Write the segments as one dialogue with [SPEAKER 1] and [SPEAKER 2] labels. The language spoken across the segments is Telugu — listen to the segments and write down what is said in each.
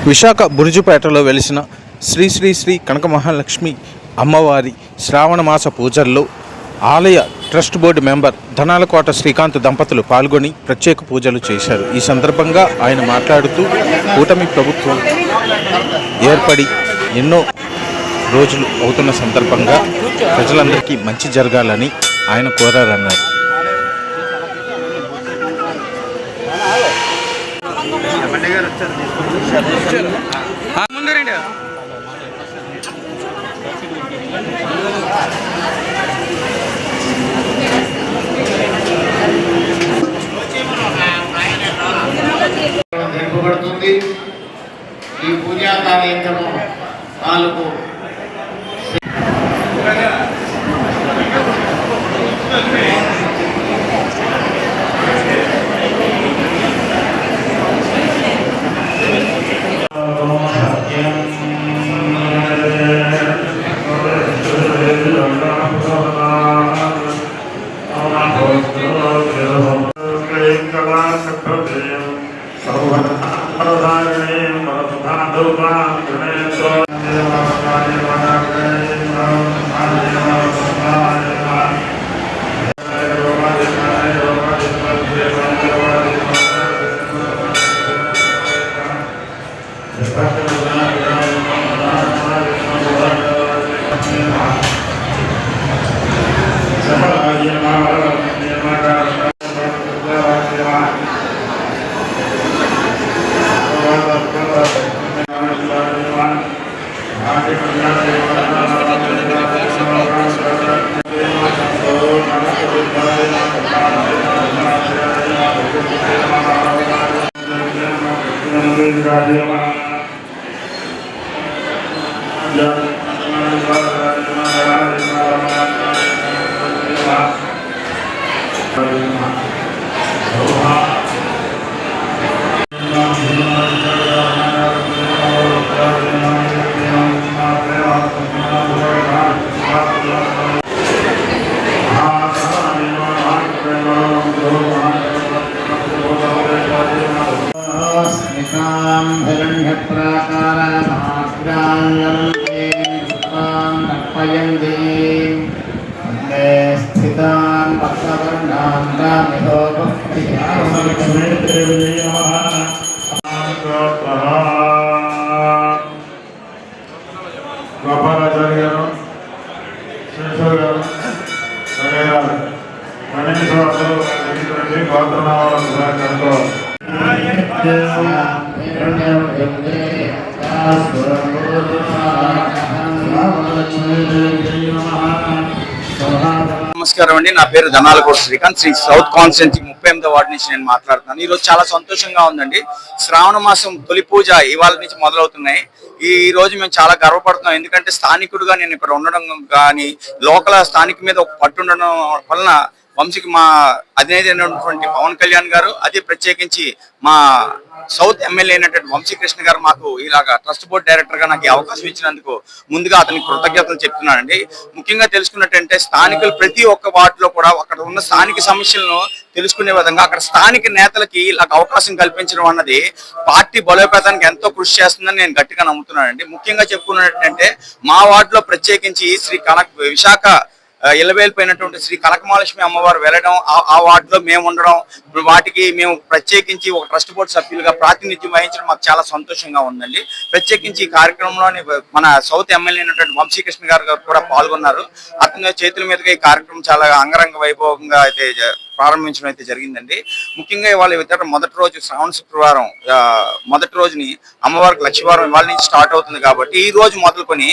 [SPEAKER 1] విశాఖ బురుజుపేటలో వెలిసిన శ్రీ శ్రీ శ్రీ కనక మహాలక్ష్మి అమ్మవారి శ్రావణ మాస పూజల్లో ఆలయ ట్రస్ట్ బోర్డు మెంబర్ ధనాలకోట శ్రీకాంత్ దంపతులు పాల్గొని ప్రత్యేక పూజలు చేశారు. ఈ సందర్భంగా ఆయన మాట్లాడుతూ కూటమి ప్రభుత్వం ఏర్పడి ఎన్నో రోజులు అవుతున్న సందర్భంగా ప్రజలందరికీ మంచి జరగాలని ఆయన కోరారన్నారు.
[SPEAKER 2] జరుపబడుతుంది. ఈ పూజా కార్యక్రమం నాలుగు
[SPEAKER 3] నమస్కారం అండి. నా పేరు ధనాలకోట శ్రీకాంత్. శ్రీ సౌత్ కాన్స్టిట్యున్సీ 38వ వార్డు నుంచి నేను మాట్లాడుతున్నాను. ఈరోజు చాలా సంతోషంగా ఉందండి. శ్రావణ మాసం తొలి పూజ ఇవాళ నుంచి మొదలవుతున్నాయి. ఈ రోజు మేము చాలా గర్వపడుతున్నాం. ఎందుకంటే స్థానికుడుగా నేను ఇక్కడ ఉండడం కానీ లోకల్ స్థానిక మీద ఒక పట్టు ఉండడం వలన వంశీకి మా అధినేత అయినటువంటి పవన్ కళ్యాణ్ గారు, అదే ప్రత్యేకించి మా సౌత్ ఎమ్మెల్యే అయినటువంటి వంశీకృష్ణ గారు మాకు ఇలాగా ట్రస్ట్ బోర్డ్ డైరెక్టర్ గా నాకు ఈ అవకాశం ఇచ్చినందుకు ముందుగా అతనికి కృతజ్ఞతలు చెప్తున్నానండి. ముఖ్యంగా తెలుసుకున్నట్టంటే స్థానికులు ప్రతి ఒక్క వార్డులో కూడా అక్కడ ఉన్న స్థానిక సమస్యలను తెలుసుకునే విధంగా అక్కడ స్థానిక నేతలకి ఇలాగ అవకాశం కల్పించడం అన్నది పార్టీ బలోపేతానికి ఎంతో కృషి చేస్తుందని నేను గట్టిగా నమ్ముతున్నానండి. ముఖ్యంగా చెప్పుకున్నట్టంటే మా వార్డులో ప్రత్యేకించి శ్రీ విశాఖ ఇళ్ళవేలిపోయినటువంటి శ్రీ కనకమహాలక్ష్మి అమ్మవారు వెళ్ళడం, ఆ వార్డులో మేము ఉండడం, వాటికి మేము ప్రత్యేకించి ఒక ట్రస్ట్ బోర్డు సభ్యులుగా ప్రాతినిధ్యం వహించడం మాకు చాలా సంతోషంగా ఉందండి. ప్రత్యేకించి ఈ కార్యక్రమంలోని మన సౌత్ ఎమ్మెల్యే అయినటువంటి వంశీకృష్ణ గారు కూడా పాల్గొన్నారు. అతని చేతుల మీదుగా ఈ కార్యక్రమం చాలా అంగరంగ వైభవంగా అయితే ప్రారంభించడం అయితే జరిగిందండి. ముఖ్యంగా ఇవాళ మొదటి రోజు శ్రావణ శుక్రవారం మొదటి రోజుని అమ్మవారికి లక్షవారం ఇవాళ నుంచి స్టార్ట్ అవుతుంది కాబట్టి ఈ రోజు మొదలుకొని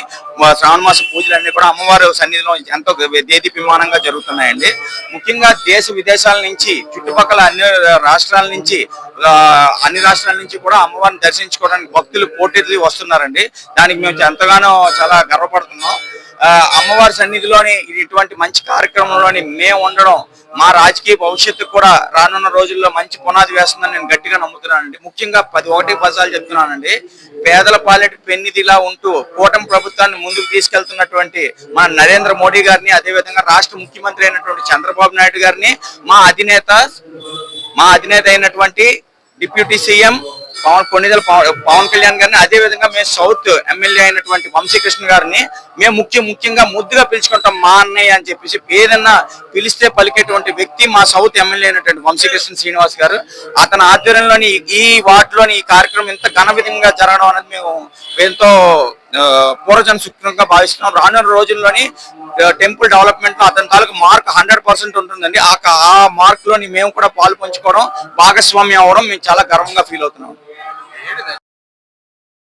[SPEAKER 3] శ్రావణ మాస పూజలన్నీ కూడా అమ్మవారి సన్నిధిలో ఎంతో దేదీప్యమానంగా జరుగుతున్నాయండి. ముఖ్యంగా దేశ విదేశాల నుంచి చుట్టుపక్కల అన్ని రాష్ట్రాల నుంచి కూడా అమ్మవారిని దర్శించుకోవడానికి భక్తులు పోటీలు వస్తున్నారండి. దానికి మేము ఎంతగానో చాలా గర్వపడుతున్నాం. అమ్మవారి సన్నిధిలోని ఇటువంటి మంచి కార్యక్రమంలోని మేము ఉండడం మా రాజకీయ భవిష్యత్తు కూడా రానున్న రోజుల్లో మంచి పునాది వేస్తుందని నేను గట్టిగా నమ్ముతున్నానండి. ముఖ్యంగా 10 చెప్తున్నానండి. పేదల పాలెటి పెన్నిదిలా ఉంటూ కూటమి ప్రభుత్వాన్ని ముందుకు తీసుకెళ్తున్నటువంటి మన నరేంద్ర మోడీ గారిని, అదేవిధంగా రాష్ట్ర ముఖ్యమంత్రి అయినటువంటి చంద్రబాబు నాయుడు గారిని, మా అధినేత అయినటువంటి డిప్యూటీ సీఎం కొన్నిదల పవన్ కళ్యాణ్ గారిని, అదే విధంగా మేము సౌత్ ఎమ్మెల్యే అయినటువంటి వంశీకృష్ణ గారిని మేము ముఖ్యంగా ముద్దుగా పిలుచుకుంటాం మా అన్నయ్య అని చెప్పేసి. ఏదన్నా పిలిస్తే పలికేటువంటి వ్యక్తి మా సౌత్ ఎమ్మెల్యే అయినటువంటి వంశీకృష్ణ శ్రీనివాస్ గారు. అతని ఆధ్వర్యంలోని ఈ వార్డులోని ఈ కార్యక్రమం ఇంత ఘన విధంగా జరగడం అనేది మేము ఎంతో పూర్వజన సుకృతంగా భావిస్తున్నాం. రానున్న రోజుల్లోని టెంపుల్ డెవలప్మెంట్ లో అతని తాలూకు మార్క్ 100% ఉంటుందండి. ఆ మార్క్ లోని మేము కూడా పాలు పంచుకోవడం, భాగస్వామ్యం అవ్వడం మేము చాలా గర్వంగా ఫీల్ అవుతున్నాం.